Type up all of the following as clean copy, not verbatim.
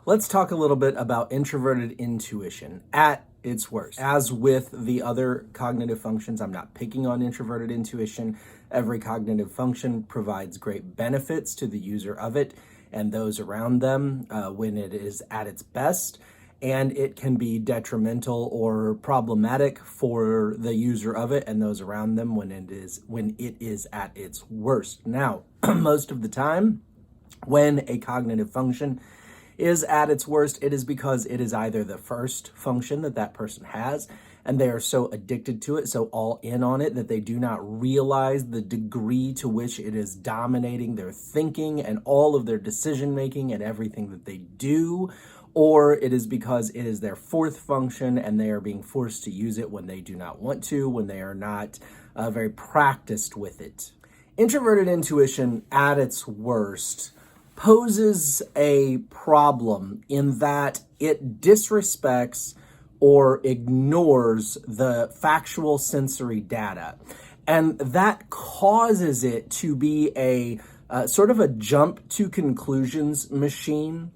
Let's talk a little bit about introverted intuition at its worst. As with the other cognitive functions, I'm not picking on introverted intuition. Every cognitive function provides great benefits to the user of it and those around them when it is at its best. And it can be detrimental or problematic for the user of it and those around them when it is at its worst. Now, most of the time, when a cognitive function is at its worst, it is because it is either the first function that person has, and they are so addicted to it, so all in on it, that they do not realize the degree to which it is dominating their thinking and all of their decision making and everything that they do. Or it is because it is their fourth function and they are being forced to use it when they do not want to, when they are not very practiced with it. Introverted intuition at its worst poses a problem in that it disrespects or ignores the factual sensory data. And that causes it to be a sort of a jump to conclusions machine.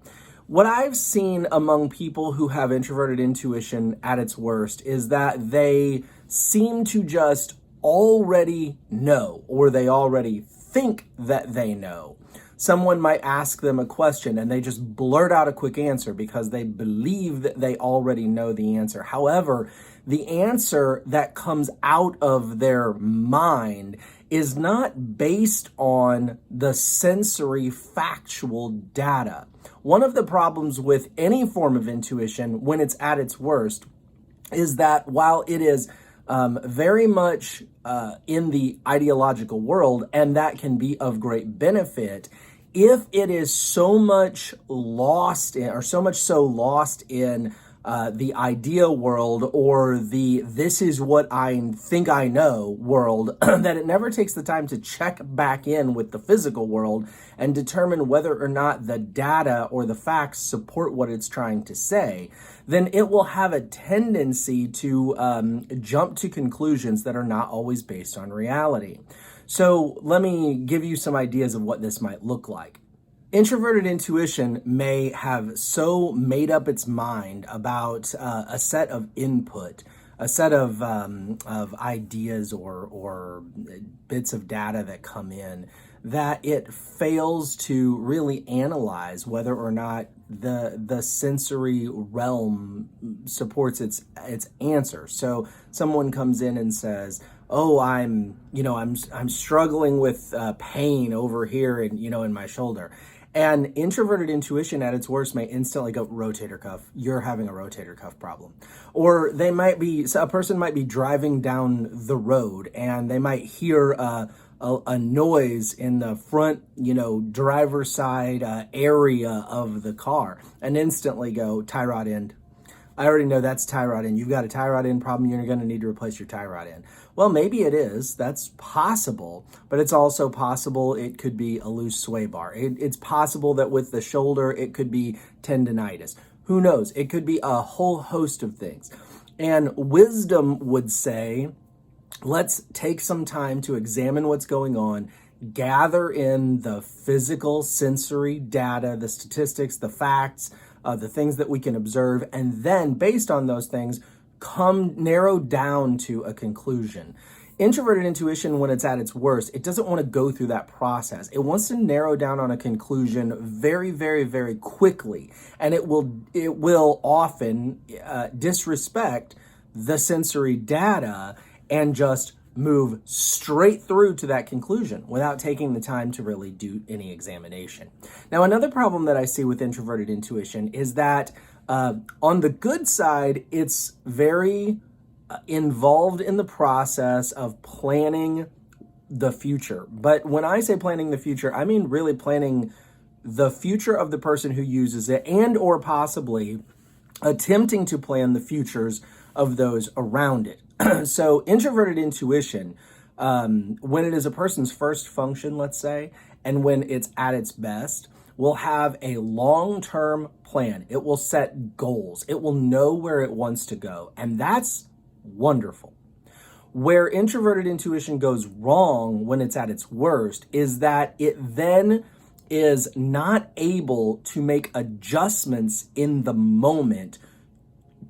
What I've seen among people who have introverted intuition at its worst is that they seem to just already know, or they already think that they know. Someone might ask them a question and they just blurt out a quick answer because they believe that they already know the answer. However, the answer that comes out of their mind is not based on the sensory factual data. One of the problems with any form of intuition when it's at its worst is that while it is very much in the ideological world, and that can be of great benefit, if it is so much lost in, or so much so lost in the idea world or the this is what I think I know world, that it never takes the time to check back in with the physical world and determine whether or not the data or the facts support what it's trying to say, then it will have a tendency to jump to conclusions that are not always based on reality. So let me give you some ideas of what this might look like. Introverted intuition may have so made up its mind about a set of input, a set of ideas or bits of data that come in, that it fails to really analyze whether or not the sensory realm supports its answer. So someone comes in and says, "Oh, I'm struggling with pain over here in my shoulder." And introverted intuition at its worst may instantly go, rotator cuff, you're having a rotator cuff problem. Or a person might be driving down the road and they might hear a noise in the front, driver's side area of the car and instantly go, tie rod end. I already know that's tie rod end. You've got a tie rod end problem. You're going to need to replace your tie rod end. Well, maybe it is. That's possible. But it's also possible it could be a loose sway bar. It's possible that with the shoulder, it could be tendinitis. Who knows? It could be a whole host of things. And wisdom would say, let's take some time to examine what's going on, gather in the physical sensory data, the statistics, the facts, the things that we can observe, and then based on those things, narrow down to a conclusion. Introverted intuition, when it's at its worst, it doesn't want to go through that process. It wants to narrow down on a conclusion very, very, very quickly, and it will often disrespect the sensory data and just move straight through to that conclusion without taking the time to really do any examination. Now, another problem that I see with introverted intuition is that on the good side, it's very involved in the process of planning the future. But when I say planning the future, I mean really planning the future of the person who uses it, and or possibly attempting to plan the futures of those around it. So introverted intuition, when it is a person's first function, let's say, and when it's at its best, will have a long-term plan. It will set goals. It will know where it wants to go. And that's wonderful. Where introverted intuition goes wrong when it's at its worst is that it then is not able to make adjustments in the moment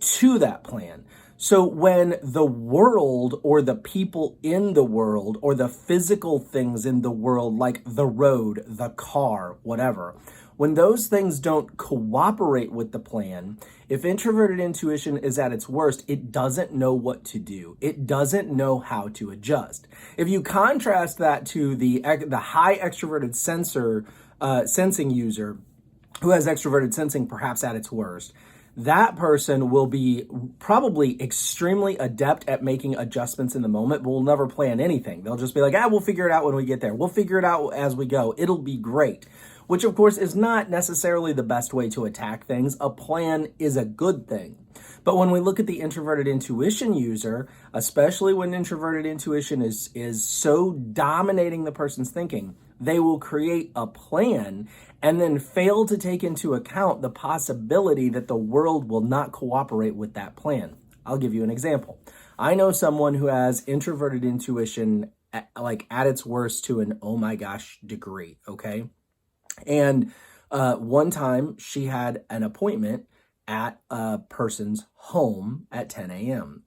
to that plan. So when the world or the people in the world or the physical things in the world, like the road, the car, whatever, when those things don't cooperate with the plan, if introverted intuition is at its worst, it doesn't know what to do. It doesn't know how to adjust. If you contrast that to the high extroverted sensing user who has extroverted sensing perhaps at its worst, that person will be probably extremely adept at making adjustments in the moment, but will never plan anything. They'll just be like, we'll figure it out when we get there. We'll figure it out as we go. It'll be great. Which, of course, is not necessarily the best way to attack things. A plan is a good thing. But when we look at the introverted intuition user, especially when introverted intuition is so dominating the person's thinking, they will create a plan and then fail to take into account the possibility that the world will not cooperate with that plan. I'll give you an example. I know someone who has introverted intuition at its worst to an oh my gosh degree, okay? And one time she had an appointment at a person's home at 10 a.m.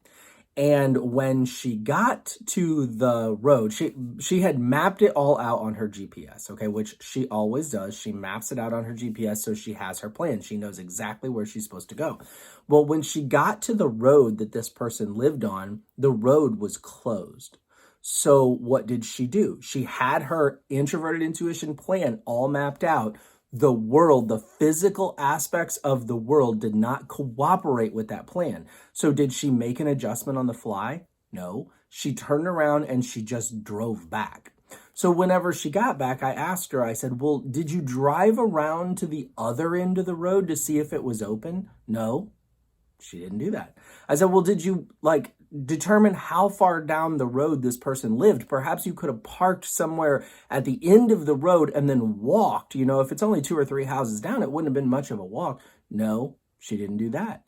And when she got to the road, she had mapped it all out on her GPS, okay, which she always does. She maps it out on her GPS, so she has her plan. She knows exactly where she's supposed to go. Well, when she got to the road that this person lived on, the road was closed. So what did she do? She had her introverted intuition plan all mapped out. The world, the physical aspects of the world did not cooperate with that plan. So did she make an adjustment on the fly? No. She turned around and she just drove back. So whenever she got back, I asked her, I said, well, did you drive around to the other end of the road to see if it was open? No, she didn't do that. I said, well, did you determine how far down the road this person lived? Perhaps you could have parked somewhere at the end of the road and then walked. If it's only 2 or 3 houses down, it wouldn't have been much of a walk. No, she didn't do that.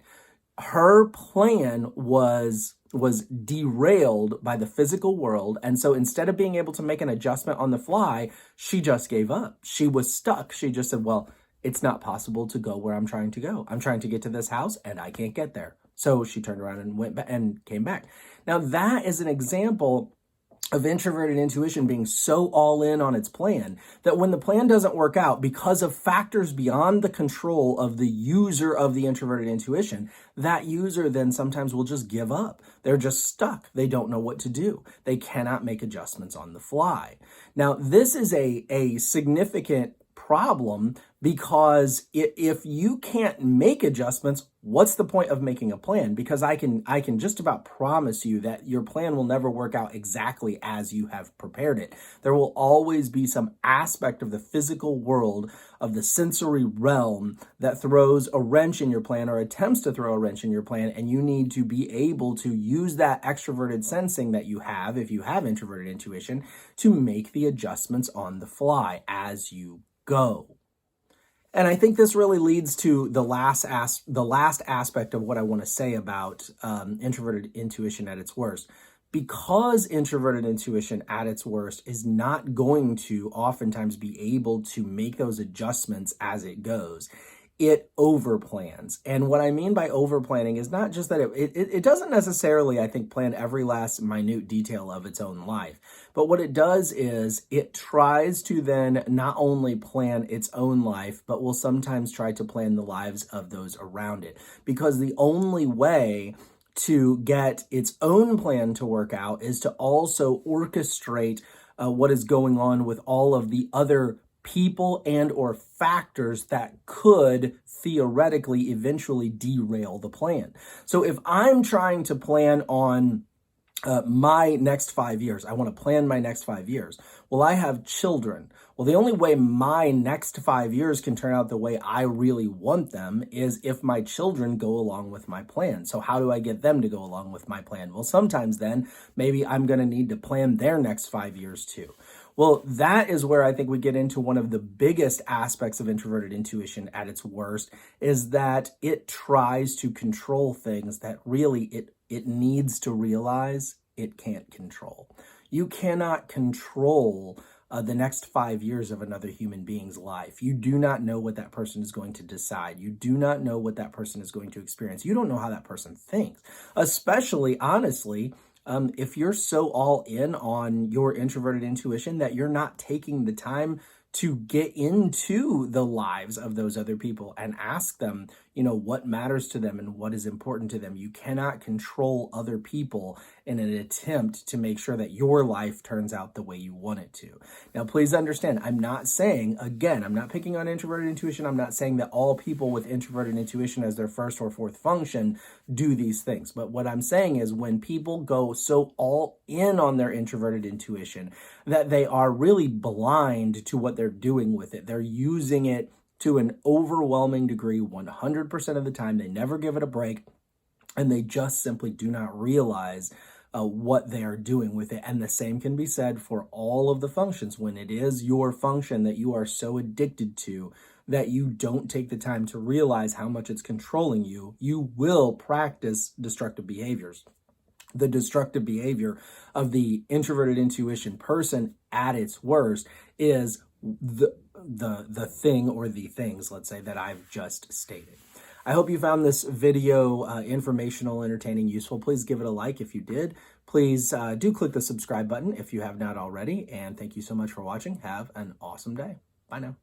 Her plan was derailed by the physical world. And so instead of being able to make an adjustment on the fly, she just gave up. She was stuck. She just said, well, it's not possible to go where I'm trying to go. I'm trying to get to this house and I can't get there. So she turned around and went back and came back. Now that is an example of introverted intuition being so all in on its plan that when the plan doesn't work out because of factors beyond the control of the user of the introverted intuition, that user then sometimes will just give up. They're just stuck. They don't know what to do. They cannot make adjustments on the fly. Now, this is a significant problem because if you can't make adjustments, what's the point of making a plan? Because I can just about promise you that your plan will never work out exactly as you have prepared it. There will always be some aspect of the physical world, of the sensory realm, that throws a wrench in your plan or attempts to throw a wrench in your plan, and you need to be able to use that extroverted sensing that you have, if you have introverted intuition, to make the adjustments on the fly as you go. And I think this really leads to the last aspect of what I want to say about introverted intuition at its worst. Because introverted intuition at its worst is not going to oftentimes be able to make those adjustments as it goes, it overplans. And what I mean by overplanning is not just that it doesn't necessarily, I think, plan every last minute detail of its own life. But what it does is it tries to then not only plan its own life, but will sometimes try to plan the lives of those around it. Because the only way to get its own plan to work out is to also orchestrate what is going on with all of the other people and or factors that could theoretically eventually derail the plan. So if I'm trying to plan on my next 5 years, I want to plan my next 5 years. Well, I have children. Well, the only way my next 5 years can turn out the way I really want them is if my children go along with my plan. So how do I get them to go along with my plan? Well, sometimes then maybe I'm going to need to plan their next 5 years too. Well, that is where I think we get into one of the biggest aspects of introverted intuition at its worst, is that it tries to control things that really it needs to realize it can't control. You cannot control the next 5 years of another human being's life. You do not know what that person is going to decide. You do not know what that person is going to experience. You don't know how that person thinks, especially, honestly, if you're so all in on your introverted intuition that you're not taking the time to get into the lives of those other people and ask them, what matters to them and what is important to them. You cannot control other people in an attempt to make sure that your life turns out the way you want it to. Now, please understand, I'm not saying, again, I'm not picking on introverted intuition. I'm not saying that all people with introverted intuition as their first or fourth function do these things. But what I'm saying is when people go so all in on their introverted intuition that they are really blind to what they're doing with it. They're using it to an overwhelming degree 100% of the time. They never give it a break, and they just simply do not realize what they are doing with it. And the same can be said for all of the functions. When it is your function that you are so addicted to that you don't take the time to realize how much it's controlling you, you will practice destructive behaviors. The destructive behavior of the introverted intuition person at its worst is the thing or the things, let's say, that I've just stated. I hope you found this video informational, entertaining, useful. Please give it a like if you did. Please do click the subscribe button if you have not already. And thank you so much for watching. Have an awesome day. Bye now.